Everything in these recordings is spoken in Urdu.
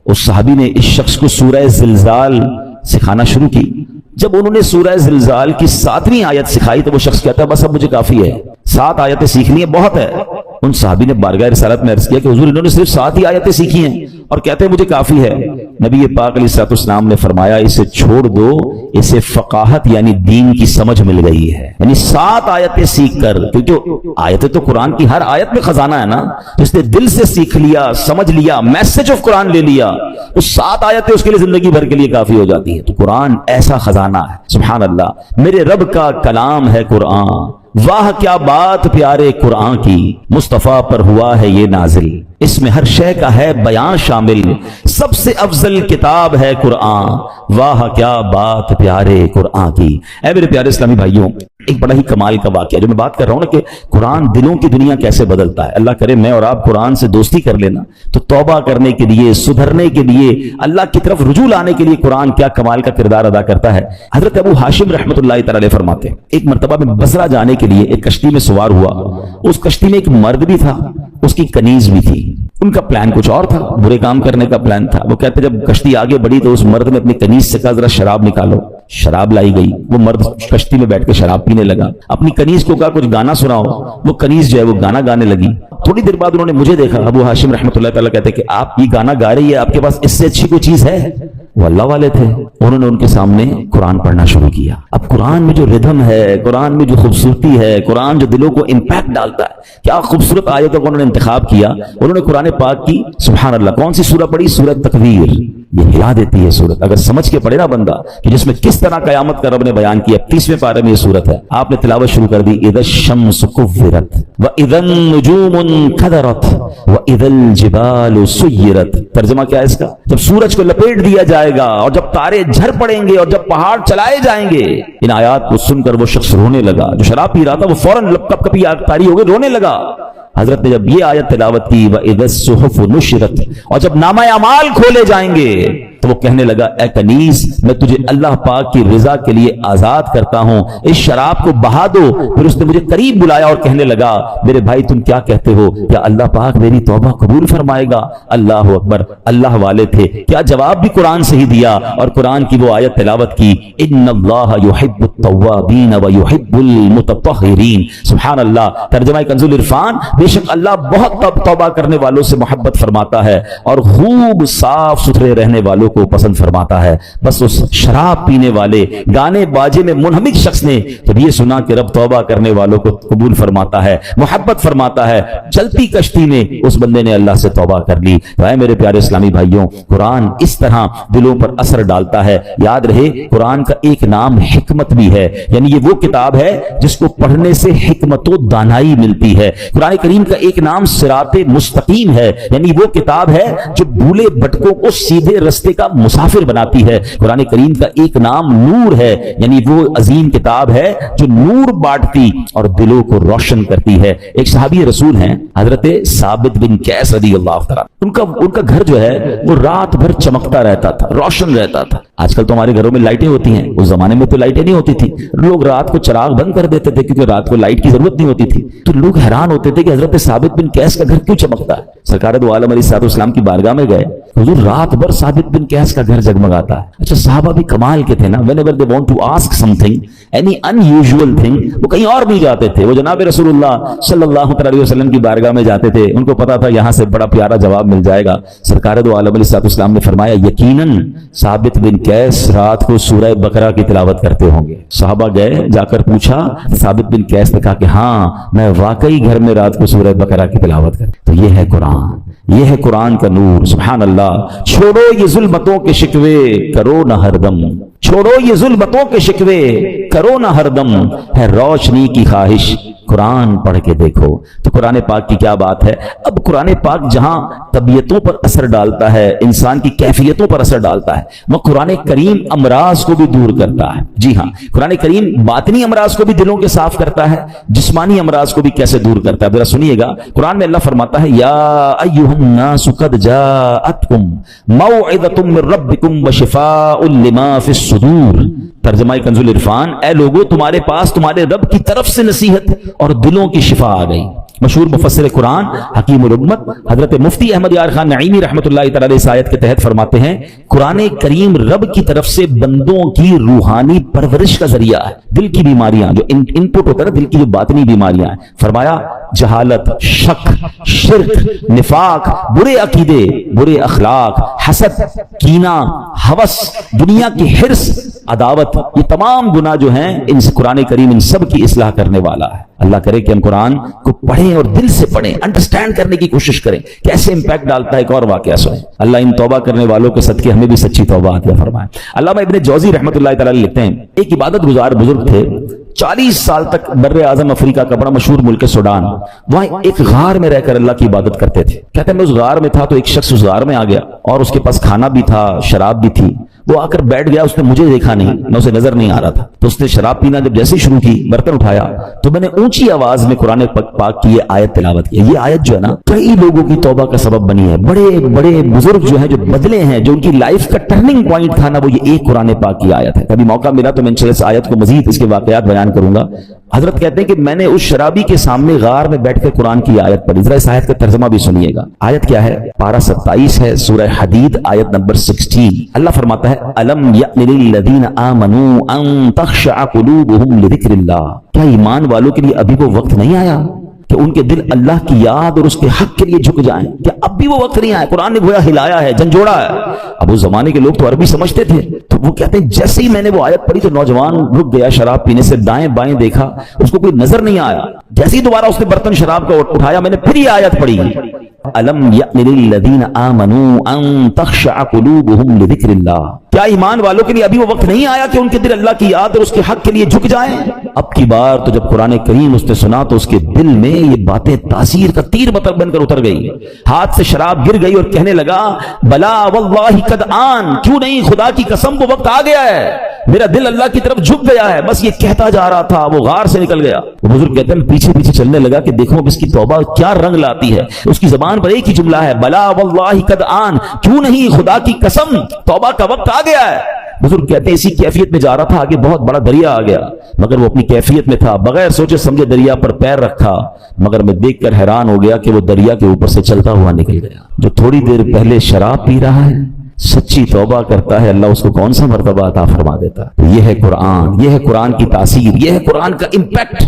اس صحابی نے اس شخص کو سورہ زلزال سکھانا شروع کی. جب انہوں نے سورہ زلزال کی 7ویں آیت سکھائی تو وہ شخص کہتا ہے بس اب مجھے کافی ہے, 7 آیتیں سیکھنی ہے بہت ہے. ان صحابی نے بارگاہ رسالت میں عرض کیا کہ حضور انہوں نے صرف 7 ہی آیتیں سیکھی ہیں اور کہتے ہیں مجھے کافی ہے. نبی پاک علیہ الصلوۃ والسلام نے فرمایا اسے چھوڑ دو, اسے فقاہت یعنی دین کی سمجھ مل گئی ہے. یعنی 7 آیتیں سیکھ کر, کیونکہ آیتیں تو قرآن کی ہر آیت میں خزانہ ہے نا, جس نے دل سے سیکھ لیا, سمجھ لیا, میسج آف قرآن لے لیا, تو 7 آیتیں اس کے لیے زندگی بھر کے لیے کافی ہو جاتی ہے. تو قرآن ایسا خزانہ ہے, سبحان اللہ. میرے رب کا کلام ہے قرآن, واہ کیا بات پیارے قرآن کی, مصطفیٰ پر ہوا ہے یہ نازل, اس میں ہر شے کا ہے بیان شامل, سب سے افضل کتاب ہے قرآن, واہ کیا بات پیارے قرآن کی. اے میرے پیارے اسلامی بھائیوں, ایک بڑا ہی کمال کا واقعہ جو میں بات کر رہا ہوں نا کہ قرآن دلوں کی دنیا کیسے بدلتا ہے. اللہ کرے میں اور آپ قرآن سے دوستی کر لینا تو توبہ کرنے کے لیے, سدھرنے کے لیے, اللہ کی طرف رجوع لانے کے لیے قرآن کیا کمال کا کردار ادا کرتا ہے. حضرت ابو ہاشم رحمۃ اللہ تعالی علیہ فرماتے ہیں ایک مرتبہ میں بصرہ جانے کے لیے ایک کشتی میں سوار ہوا. اس کشتی میں ایک مرد بھی تھا, اس کی کنیز بھی تھی. ان کا پلان کچھ اور تھا, برے کام کرنے کا پلان تھا. وہ کہتے جب کشتی آگے بڑھی تو اس مرد نے اپنی کنیز سے کہا ذرا شراب نکالو. شراب لائی گئی. وہ مرد کشتی میں بیٹھ کے شراب پینے لگا. اپنی کنیز کو کہا کچھ گانا سناؤ. وہ کنیز جو ہے وہ گانا گانے لگی. تھوڑی دیر بعد انہوں نے مجھے دیکھا. ابو ہاشم رحمۃ اللہ تعالیٰ کہتے کہ آپ یہ گانا گا رہی ہے, آپ کے پاس اس سے اچھی کوئی چیز ہے؟ وہ اللہ والے تھے. انہوں نے ان کے سامنے قرآن پڑھنا شروع کیا. اب قرآن میں جو ردھم ہے, قرآن میں جو خوبصورتی ہے, قرآن جو دلوں کو امپیکٹ ڈالتا ہے, کیا خوبصورت آیتوں کو انہوں نے انتخاب کیا. انہوں نے قرآن پاک کی سبحان اللہ کون سی سورہ پڑھی؟ سورہ تکویر. یہ ہلا دیتی ہے سورت, اگر سمجھ کے پڑھے نا بندہ کہ جس میں کس طرح قیامت کا رب نے بیان کیا. 30ویں پارے میں یہ سورت ہے. آپ نے تلاوت شروع کر دی, اذا الشمس کورت واذا النجوم انکدرت واذا الجبال سیرت. ترجمہ کیا ہے اس کا؟ جب سورج کو لپیٹ دیا جائے گا اور جب تارے جھڑ پڑیں گے اور جب پہاڑ چلائے جائیں گے. ان آیات کو سن کر وہ شخص رونے لگا. جو شراب پی رہا تھا وہ فوراً کپ کپی تاری ہو گئے, رونے لگا. حضرت نے جب یہ آیت تلاوت کی وَإِذَا الصُّحُفُ نُشِرَتْ, اور جب نامہ اعمال کھولے جائیں گے تو وہ کہنے لگا اے کنیز میں تجھے اللہ پاک کی رضا کے لیے آزاد کرتا ہوں, اس شراب کو بہا دو. پھر اس نے مجھے قریب بلایا اور کہنے لگا میرے بھائی تم کیا کہتے ہو, کیا اللہ پاک میری توبہ قبول فرمائے گا؟ اللہ اکبر. اللہ والے تھے, کیا جواب بھی قرآن سے ہی دیا اور قرآن کی وہ آیت تلاوت کی ان اللہ یحب التوابین ویحب المتطہرین. سبحان اللہ. ترجمہ کنز العرفان, بے شک اللہ بہت توبہ کرنے والوں سے محبت فرماتا ہے اور خوب صاف ستھرے رہنے والوں کو پسند فرماتا ہے. بس اس شراب پینے والے گانے باجے میں منہمک شخص نے جب یہ سنا کہ رب توبہ کرنے والوں کو قبول فرماتا ہے, محبت فرماتا ہے, چلتی کشتی میں اس بندے نے اللہ سے توبہ کر لی. اے میرے پیارے اسلامی بھائیوں, قرآن اس طرح دلوں پر اثر ڈالتا ہے. یاد رہے قرآن کا ایک نام حکمت بھی ہے, یعنی یہ وہ کتاب ہے جس کو پڑھنے سے حکمت و دانائی ملتی ہے. قرآن کریم کا ایک نام صراط مستقیم ہے, یعنی وہ کتاب ہے جو بھولے بھٹکوں کو سیدھے رستے کا مسافر بناتی ہے. قرآن کریم کا ایک نام نور ہے, یعنی وہ عظیم کتاب ہے جو نور بانٹتی اور دلوں کو روشن کرتی ہے. ایک صحابی رسول ہیں حضرت ثابت بن قیس رضی اللہ تعالیٰ. ان کا گھر جو ہے وہ رات بھر چمکتا رہتا تھا, روشن رہتا تھا. آج کل تو ہمارے گھروں میں لائٹیں ہوتی ہیں, اس زمانے میں تو لائٹیں نہیں ہوتی تھی. لوگ رات کو چراغ بند کر دیتے تھے کیونکہ رات کو لائٹ کی ضرورت نہیں ہوتی تھی. تو لوگ حیران ہوتے تھے کہ حضرت ثابت بن قیس کا گھر کیوں چمکتا ہے. سرکار دو عالم علیہ الصلوۃ والسلام کی بارگاہ میں گئے, حضور رات بھر ثابت بن قیس کا گھر جگمگاتا ہے. اچھا صحابہ بھی کمال کے تھے نا, whenever they want to ask something, any unusual thing, وہ کہیں اور نہیں جاتے تھے, وہ جناب رسول اللہ صلی اللہ علیہ وسلم کی بارگاہ میں جاتے تھے. ان کو پتا تھا یہاں سے بڑا پیارا جواب مل جائے گا. سرکار دو عالم علیہ الصلوۃ والسلام نے فرمایا یقیناً ثابت بن قیس رات کو سورہ بقرہ کی تلاوت کرتے ہوں گے. صحابہ گئے, جا کر پوچھا, ثابت بن قیس نے کہا کہ ہاں میں واقعی گھر میں رات کو سورہ بقرہ کی تلاوت کرتا. تو یہ ہے قرآن, یہ ہے قرآن کا نور. سبحان اللہ. چھوڑو یہ ظلمتوں کے شکوے کرو نہ ہر دم, چھوڑو یہ ظلمتوں کے شکوے کرو نہ ہر دم, ہے روشنی کی خواہش قرآن پڑھ کے دیکھو. تو قرآن پاک کی کیا بات ہے. اب قرآن پاک جہاں طبیعتوں پر اثر ڈالتا ہے, انسان کی کیفیتوں پر اثر ڈالتا ہے, وہ قرآن کریم امراض کو بھی دور کرتا ہے. جی ہاں, قرآن کریم باطنی امراض کو بھی دلوں کے صاف کرتا ہے, جسمانی امراض کو بھی کیسے دور کرتا ہے. ذرا سنیے گا, قرآن میں اللہ فرماتا ہے یا ایھا الناس قد جاءتکم موعظۃ من ربکم وشفاء لما فی الصدور. ترجمہ کنز العرفان, اے لوگوں تمہارے پاس تمہارے رب کی طرف سے نصیحت اور دلوں کی شفا آ گئی. مشہور مفسر قرآن حکیم الامت حضرت مفتی احمد یار خان نعیمی رحمۃ اللہ تعالی علیہ اس آیت کے تحت فرماتے ہیں قرآن کریم رب کی طرف سے بندوں کی روحانی پرورش کا ذریعہ ہے. دل کی بیماریاں جو ان پٹ ہوتا ہے نا، دل کی جو باطنی بیماریاں ہیں، فرمایا جہالت، شک، شرک، نفاق، برے عقیدے، برے اخلاق، حسد، کینہ، ہوس، دنیا کی حرص، عداوت، یہ تمام گناہ جو ہیں ان سے قرآن کریم ان سب کی اصلاح کرنے والا ہے. اللہ کرے کہ ہم قرآن کو پڑھیں اور دل سے پڑھیں، انڈرسٹینڈ کرنے کی کوشش کریں کیسے امپیکٹ ڈالتا ہے. ایک اور واقعہ سنیں. اللہ ان توبہ کرنے والوں کے صدقے ہمیں بھی سچی توبہ عطا فرمائے. علامہ ابن جوزی رحمۃ اللہ تعالی لکھتے ہیں ایک عبادت گزار بزرگ تھے، 40 سال تک بر اعظم افریقہ کا بڑا مشہور ملک سوڈان، وہاں ایک غار میں رہ کر اللہ کی عبادت کرتے تھے. کہتے ہیں میں اس غار میں تھا تو ایک شخص اس غار میں آ گیا اور اس کے پاس کھانا بھی تھا، شراب بھی تھی. وہ آ کر بیٹھ گیا، اس نے مجھے دیکھا نہیں، میں اسے نظر نہیں آ رہا تھا. تو اس نے شراب پینا جب جیسے شروع کی، برتن اٹھایا تو میں نے اونچی آواز میں قرآن پاک کی یہ آیت تلاوت کی. یہ آیت جو ہے نا کئی لوگوں کی توبہ کا سبب بنی ہے. بڑے بڑے بزرگ جو ہیں جو بدلے ہیں، جو ان کی لائف کا ٹرننگ پوائنٹ تھا نا، وہ یہ ایک قرآن پاک کی آیت ہے. کبھی موقع ملا تو میں انشاءاللہ اس آیت کو مزید اس کے واقعات بیان کروں گا. حضرت کہتے ہیں کہ میں نے اس شرابی کے سامنے غار میں بیٹھ کے قرآن کی آیت پڑھی. ذرا اس آیت کا ترجمہ بھی سنیے گا. آیت کیا ہے؟ پارہ 27 ہے، سورہ حدید، آیت نمبر 16. اللہ فرماتا ہے الم یأن للذین آمنوا ان تخشع قلوبہم لذکر اللہ. کیا ایمان والوں کے لیے ابھی وہ وقت نہیں آیا کہ ان کے دل اللہ کی یاد اور اس کے حق کے لیے جھک جائیں؟ کیا اب بھی وہ وقت نہیں آیا؟ قرآن نے گویا ہلایا ہے، جھنجھوڑا ہے. اب اس زمانے کے لوگ تو عربی سمجھتے تھے، تو وہ کہتے ہیں جیسے ہی میں نے وہ آیت پڑھی تو نوجوان رک گیا شراب پینے سے، دائیں بائیں دیکھا، اس کو کوئی نظر نہیں آیا. جیسے ہی دوبارہ اس نے برتن شراب کا اٹھایا، میں نے پھر یہ آیت پڑھی الم یأن للذین آمنوا ان تخشع قلوبہم لذکر اللہ. کیا ایمان والوں کے لیے ابھی وہ وقت نہیں آیا کہ ان کے دل اللہ کی یاد اور اس کے حق کے لیے جھک جائیں؟ اب کی بار تو جب قرآن کریم اس نے سنا تو اس کے دل میں یہ باتیں تاثیر کا تیر مطلب بن کر اتر گئی. ہاتھ سے شراب گر گئی اور کہنے لگا بلا واللہ قد آن، کیوں نہیں، خدا کی قسم وہ وقت آ گیا ہے، میرا دل اللہ کی طرف جھک گیا ہے. بس یہ کہتا جا رہا تھا، وہ غار سے نکل گیا. وہ بزرگ کہتے ہیں پیچھے پیچھے چلنے لگا کہ دیکھو اب اس کی توبہ کیا رنگ لاتی ہے. اس کی زبان پر ایک ہی جملہ ہے بلا واللہ قد آن، کیوں نہیں، خدا کی قسم توبہ کا وقت آ گیا ہے. بزرگ کہتے ہیں اسی کیفیت میں جا رہا تھا، آگے بہت بڑا دریا آ گیا، مگر وہ اپنی کیفیت میں تھا، بغیر سوچے سمجھے دریا پر پیر رکھا. مگر میں دیکھ کر حیران ہو گیا کہ وہ دریا کے اوپر سے چلتا ہوا نکل گیا. جو تھوڑی دیر پہلے شراب پی رہا ہے، سچی توبہ کرتا ہے، اللہ اس کو کون سا مرتبہ عطا فرما دیتا ہے. یہ ہے قرآن، یہ ہے قرآن کی تاثیر، یہ ہے قرآن کا امپیکٹ.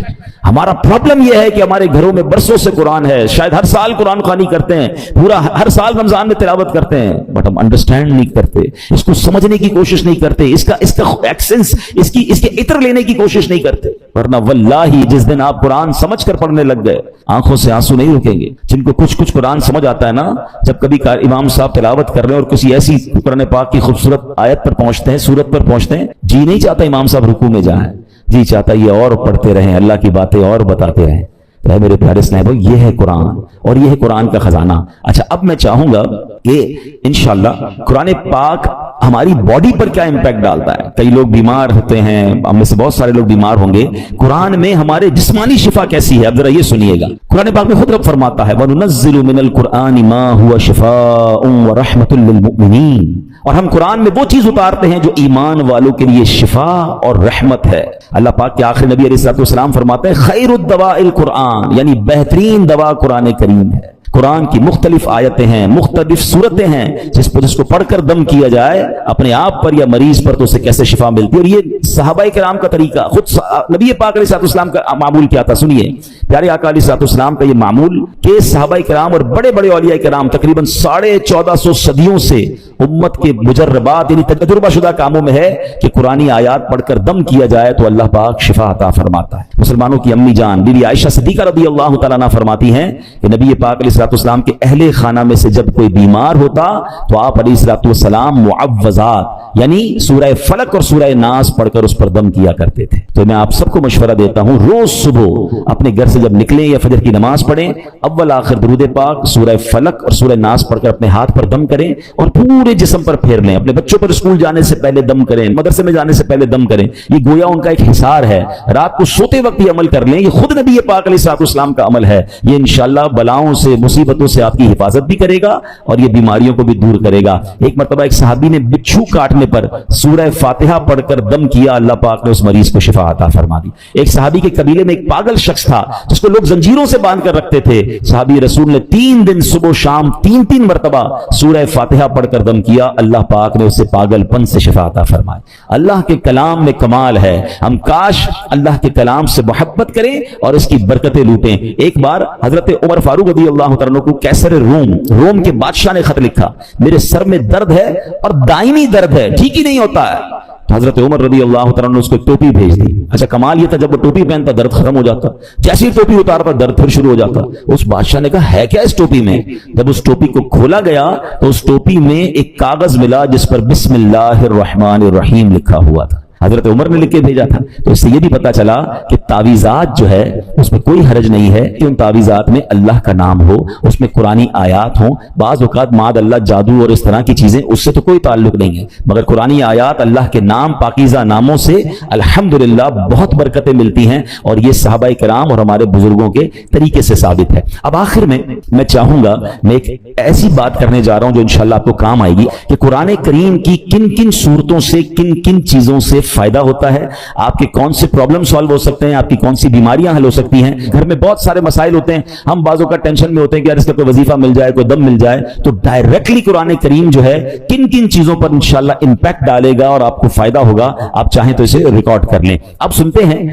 ہمارا پرابلم یہ ہے کہ ہمارے گھروں میں برسوں سے قرآن ہے، شاید ہر سال قرآن خوانی کرتے ہیں، پورا ہر سال رمضان میں تلاوت کرتے ہیں، بٹ ہم انڈرسٹینڈ نہیں کرتے، اس کو سمجھنے کی کوشش نہیں کرتے، اس کا ایکسنس، اس کے عطر لینے کی کوشش نہیں کرتے. ورنہ واللہ جس دن آپ قرآن سمجھ کر پڑھنے لگ گئے، آنکھوں سے آنسو نہیں رکیں گے. جن کو کچھ قرآن سمجھ آتا ہے نا، جب کبھی امام صاحب تلاوت کر رہے ہیں اور کسی ایسی قرآن پاک کی خوبصورت آیت پر پہنچتے ہیں، سورت پر پہنچتے ہیں، جی نہیں چاہتا امام صاحب رکوع میں جائیں، جی چاہتا یہ اور پڑھتے رہیں، اللہ کی باتیں اور بتاتے رہیں. تو میرے پیارے اسنیبو، یہ ہے قرآن اور یہ ہے قرآن کا خزانہ. اچھا اب میں چاہوں گا کہ انشاءاللہ قرآن پاک ہماری باڈی پر کیا امپیکٹ ڈالتا ہے. کئی لوگ بیمار ہوتے ہیں، ہم میں سے بہت سارے لوگ بیمار ہوں گے. قرآن میں ہمارے جسمانی شفا کیسی ہے، اب ذرا یہ سنیے گا. قرآن پاک میں خود رب فرماتا ہے وَنُنَزِّلُ مِنَ الْقُرْآنِ مَا هُوَ شِفَاءٌ وَرَحْمَةٌ لِّلْمُؤْمِنِينَ. اور ہم قرآن میں وہ چیز اتارتے ہیں جو ایمان والوں کے لیے شفا اور رحمت ہے. اللہ پاک کے آخری نبی علیہ الصلوۃ والسلام فرماتے ہیں خیر الدواء القرآن، یعنی بہترین دوا قرآن کریم ہے. قرآن کی مختلف آیتیں ہیں، مختلف صورتیں ہیں، جس کو پڑھ کر دم کیا جائے اپنے آپ پر یا مریض پر تو اسے کیسے شفا ملتی ہے. اور یہ صحابہ کرام کا طریقہ، خود نبی پاک علیہ الصلوۃ والسلام کا معمول کیا تھا. سنیے پیارے آقا علیہ الصلوۃ والسلام کا یہ معمول کہ صحابہ کرام اور بڑے بڑے اولیاء کرام تقریباً 1450 صدیوں سے امت کے مجربات یعنی تجربہ شدہ کاموں میں ہے کہ قرآنی آیات پڑھ کر دم کیا جائے تو اللہ پاک شفا عطا فرماتا ہے. مسلمانوں کی امی جان بی بی عائشہ صدیقہ رضی اللہ تعالیٰ عنہا فرماتی ہیں کہ نبی پاک علیہ الصلوۃ والسلام کے اہل خانہ میں سے جب کوئی بیمار ہوتا تو آپ علیہ الصلوۃ والسلام معوذات یعنی سورہ فلق اور سورہ ناس پڑھ کر اس پر دم کیا کرتے تھے. تو میں آپ سب کو مشورہ دیتا ہوں روز صبح اپنے گھر سے جب نکلیں یا فجر کی نماز پڑھیں، اول آخر درود پاک، سورہ فلق اور سورہ ناس پڑھ کر اپنے ہاتھ پر دم کریں اور پورے پورے جسم پر پھیر لیں. اپنے بچوں پر اسکول جانے سے پہلے دم کریں, مدرسے میں جانے سے پہلے دم کریں. یہ گویا ان کا ایک حصار ہے. رات کو سوتے وقت یہ عمل کر لیں. یہ خود نبی پاک علیہ الصلوۃ والسلام کا عمل ہے. یہ انشاءاللہ بلاؤں سے, مصیبتوں سے آپ کی حفاظت بھی کرے گا اور یہ بیماریوں کو بھی دور کرے گا. ایک مرتبہ ایک صحابی نے بچھو کاٹنے پر سورہ فاتحہ پڑھ کر دم کیا, اللہ پاک نے اس مریض کو شفا عطا فرما دی. ایک صحابی کے قبیلے میں ایک پاگل شخص تھا جس کو لوگ زنجیروں سے باندھ کر رکھتے تھے. صحابی رسول نے 3 دن صبح و شام 3 مرتبہ سورہ فاتحہ پڑھ کر دم کیا, اللہ پاک نے اسے پاگل پن سے شفا عطا فرمائی. اللہ کے کلام میں کمال ہے. ہم کاش اللہ کے کلام سے محبت کریں اور اس کی برکتیں لوٹیں. ایک بار حضرت عمر فاروق رضی اللہ عنہ کو کیسر روم کے بادشاہ نے خط لکھا, میرے سر میں درد ہے اور دائمی درد ہے, ٹھیک ہی نہیں ہوتا ہے. تو حضرت عمر رضی اللہ تعالیٰ نے اس کو ٹوپی بھیج دی. اچھا کمال یہ تھا, جب وہ ٹوپی پہنتا درد ختم ہو جاتا, جیسے ہی ٹوپی اتارتا درد پھر شروع ہو جاتا. اس بادشاہ نے کہا ہے کیا اس ٹوپی میں؟ جب اس ٹوپی کو کھولا گیا تو اس ٹوپی میں ایک کاغذ ملا جس پر بسم اللہ الرحمن الرحیم لکھا ہوا تھا. حضرت عمر نے لکھ کے بھیجا تھا. تو اس سے یہ بھی پتا چلا کہ تعویذات جو ہے اس میں کوئی حرج نہیں ہے کہ ان تعویذات میں اللہ کا نام ہو, اس میں قرآنی آیات ہوں. بعض اوقات ماد اللہ جادو اور اس طرح کی چیزیں, اس سے تو کوئی تعلق نہیں ہے, مگر قرآنی آیات, اللہ کے نام, پاکیزہ ناموں سے الحمدللہ بہت برکتیں ملتی ہیں, اور یہ صحابہ کرام اور ہمارے بزرگوں کے طریقے سے ثابت ہے. اب آخر میں چاہوں گا, میں ایک ایسی بات کرنے جا رہا ہوں جو انشاءاللہ آپ کو کام آئے گی کہ قرآن کریم کی کن کن صورتوں سے, کن کن چیزوں سے فائدہ ہوتا ہے, آپ کے کون سے پرابلم سالو ہو سکتے ہیں, آپ کی کون سی بیماریاں حل ہو سکتی ہیں. گھر میں بہت سارے مسائل ہوتے ہیں, ہم بعضوں کا ٹینشن میں ہوتے ہیں کہ یار اس کا کوئی وظیفہ مل جائے, کوئی دم مل جائے. تو ڈائریکٹلی قرآن کریم جو ہے کن کن چیزوں پر انشاءاللہ امپیکٹ ڈالے گا اور آپ کو فائدہ ہوگا, آپ چاہیں تو اسے ریکارڈ کر لیں. اب سنتے ہیں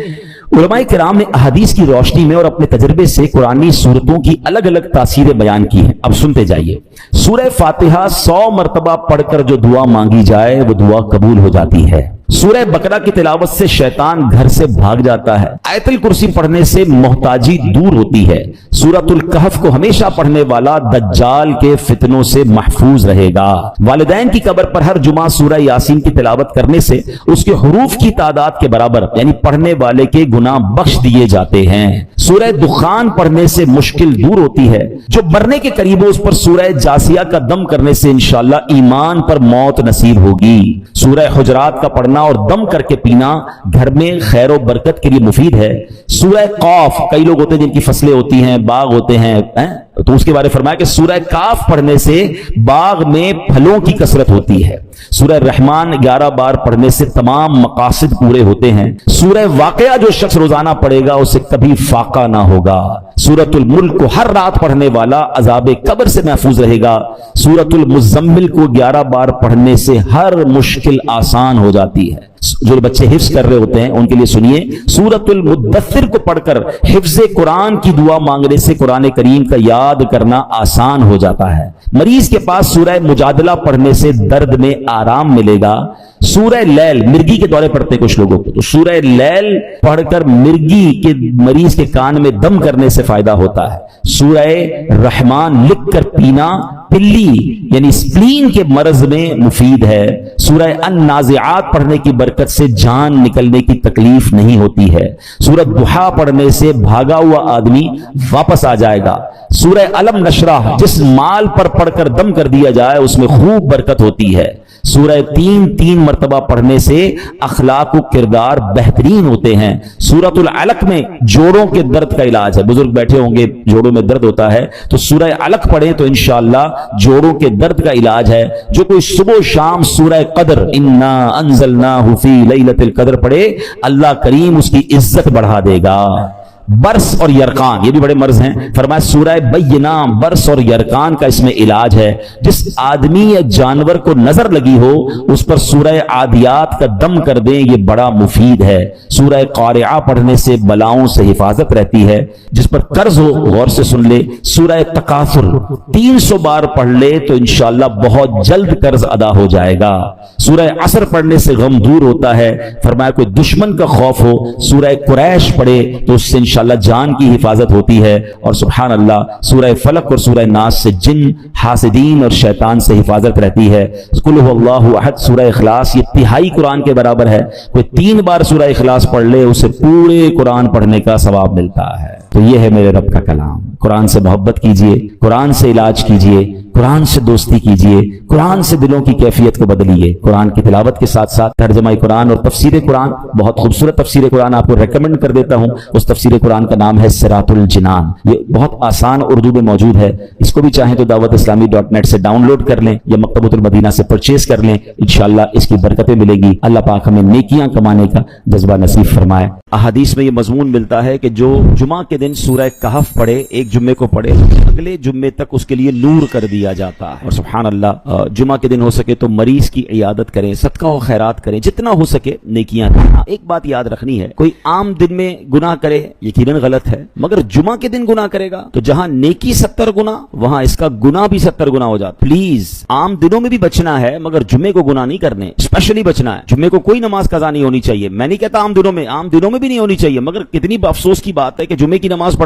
علماء کرام نے احادیث کی روشنی میں اور اپنے تجربے سے قرآنی صورتوں کی الگ الگ تاثیریں بیان کی ہیں. اب سنتے جائیے. سورہ فاتحہ 100 مرتبہ پڑھ کر جو دعا مانگی جائے وہ دعا قبول ہو جاتی ہے. سورہ بقرہ کی تلاوت سے شیطان گھر سے بھاگ جاتا ہے. آیت الکرسی پڑھنے سے محتاجی دور ہوتی ہے. سورۃ الکہف کو ہمیشہ پڑھنے والا دجال کے فتنوں سے محفوظ رہے گا. والدین کی قبر پر ہر جمعہ سورہ یاسین کی تلاوت کرنے سے اس کے حروف کی تعداد کے برابر یعنی پڑھنے والے کے گناہ بخش دیے جاتے ہیں. سورہ دخان پڑھنے سے مشکل دور ہوتی ہے. جو مرنے کے قریب ہو اس پر سورہ جاسیہ کا دم کرنے سے انشاءاللہ ایمان پر موت نصیب ہوگی. سورہ حجرات کا پڑھنا اور دم کر کے پینا گھر میں خیر و برکت کے لیے مفید ہے. سورہ قاف, کئی لوگ ہوتے ہیں جن کی فصلیں ہوتی ہیں, باغ ہوتے ہیں, تو اس کے بارے فرمایا کہ سورہ کاف پڑھنے سے باغ میں پھلوں کی کثرت ہوتی ہے. سورہ رحمان 11 بار پڑھنے سے تمام مقاصد پورے ہوتے ہیں. سورہ واقعہ جو شخص روزانہ پڑھے گا اسے کبھی فاقہ نہ ہوگا. سورۃ الملک کو ہر رات پڑھنے والا عذاب قبر سے محفوظ رہے گا. سورۃ المزمل کو 11 بار پڑھنے سے ہر مشکل آسان ہو جاتی ہے. جو بچے حفظ کر رہے ہوتے ہیں ان کے لیے سنیے, سورۃ المدثر کو پڑھ کر حفظ قرآن کی دعا مانگنے سے قرآن کریم کا یاد کرنا آسان ہو جاتا ہے. مریض کے پاس سورہ مجادلہ پڑھنے سے درد میں آرام ملے گا. سورہ لیل, مرگی کے دورے پڑتے کچھ لوگوں کو, تو سورہ لیل پڑھ کر مرگی کے مریض کے کان میں دم کرنے سے فائدہ ہوتا ہے. سورہ رحمان لکھ کر پینا پلی یعنی سپلین کے مرض میں مفید ہے. سورہ النازعات پڑھنے کی برکت سے جان نکلنے کی تکلیف نہیں ہوتی ہے. سورۃ ضحیٰ پڑھنے سے بھاگا ہوا آدمی واپس آ جائے گا. سورہ علم نشرح جس مال پر پڑھ کر دم کر دیا جائے اس میں خوب برکت ہوتی ہے. سورہ 3 مرتبہ پڑھنے سے اخلاق و کردار بہترین ہوتے ہیں. سورۃ العلق میں جوڑوں کے درد کا علاج ہے. بزرگ بیٹھے ہوں گے, جوڑوں میں درد ہوتا ہے تو سورہ علق پڑھیں تو انشاءاللہ جوڑوں کے درد کا علاج ہے. جو کوئی صبح و شام سورہ قدر انا انزلناہ فی لیلۃ القدر پڑھے اللہ کریم اس کی عزت بڑھا دے گا. برس اور یرقان یہ بھی بڑے مرض ہیں. فرمایا سورہ بینہ, برس اور یرقان کا اس میں علاج ہے. جس آدمی یا جانور کو نظر لگی ہو اس پر سورہ عادیات کا دم کر دیں, یہ بڑا مفید ہے. سورہ قارعہ پڑھنے سے بلاؤں سے حفاظت رہتی ہے. جس پر قرض ہو غور سے سن لے, سورہ تکاثر 300 بار پڑھ لے تو انشاءاللہ بہت جلد قرض ادا ہو جائے گا. سورہ عصر پڑھنے سے غم دور ہوتا ہے. فرمایا کوئی دشمن کا خوف ہو سورہ قریش پڑھے تو اس سے انشاءاللہ جان کی حفاظت ہوتی ہے. اور سبحان اللہ سورہ فلق اور سورہ ناس سے جن, حاسدین اور شیطان سے حفاظت رہتی ہے. قل هو اللہ احد سورہ اخلاص یہ تہائی قرآن کے برابر ہے. کوئی 3 بار سورہ اخلاص پڑھ لے اسے پورے قرآن پڑھنے کا ثواب ملتا ہے. تو یہ ہے میرے رب کا کلام. قرآن سے محبت کیجئے, قرآن سے علاج کیجئے, قرآن سے دوستی کیجئے, قرآن سے دلوں کی کیفیت کو بدلیے. قرآن کی تلاوت کے ساتھ ساتھ ترجمہ قرآن اور تفسیر قرآن, بہت خوبصورت تفسیر قرآن آپ کو ریکمنڈ کر دیتا ہوں. اس تفسیر قرآن کا نام ہے صراط الجنان. یہ بہت آسان اردو میں موجود ہے. اس کو بھی چاہیں تو dawatIslami.net سے ڈاؤن لوڈ کر لیں یا مکتبۃ المدینہ سے پرچیز کر لیں. انشاءاللہ اس کی برکتیں ملے گی. اللہ پاک ہمیں نیکیاں کمانے کا جذبہ نصیب فرمائے. احادیث میں یہ مضمون ملتا ہے کہ جو جمعہ کے دن سورہ کہف پڑھے, ایک جمعے کو پڑھے, اگلے جمعے تک اس کے لیے نور کر دیا جاتا ہے. اور سبحان اللہ, جمعہ کے دن ہو سکے تو مریض کی عیادت کریں, صدقہ و خیرات کریں, جتنا ہو سکے نیکیاں کریں. ایک بات یاد رکھنی ہے, کوئی عام دن میں گناہ کرے یقیناً غلط ہے, مگر جمعہ کے دن گناہ کرے گا تو جہاں نیکی 70 گنا وہاں اس کا گناہ بھی 70 گنا ہو جاتا. پلیز عام دنوں میں بھی بچنا ہے مگر جمعے کو گناہ نہیں کرنے, اسپیشلی بچنا ہے. جمعے کو کوئی نماز قضا نہیں ہونی چاہیے. میں نہیں کہتا عام دنوں میں بھی نہیں ہونی چاہیے, مگر کتنی افسوس کی بات ہے کہ جمعے کی نماز پڑھتے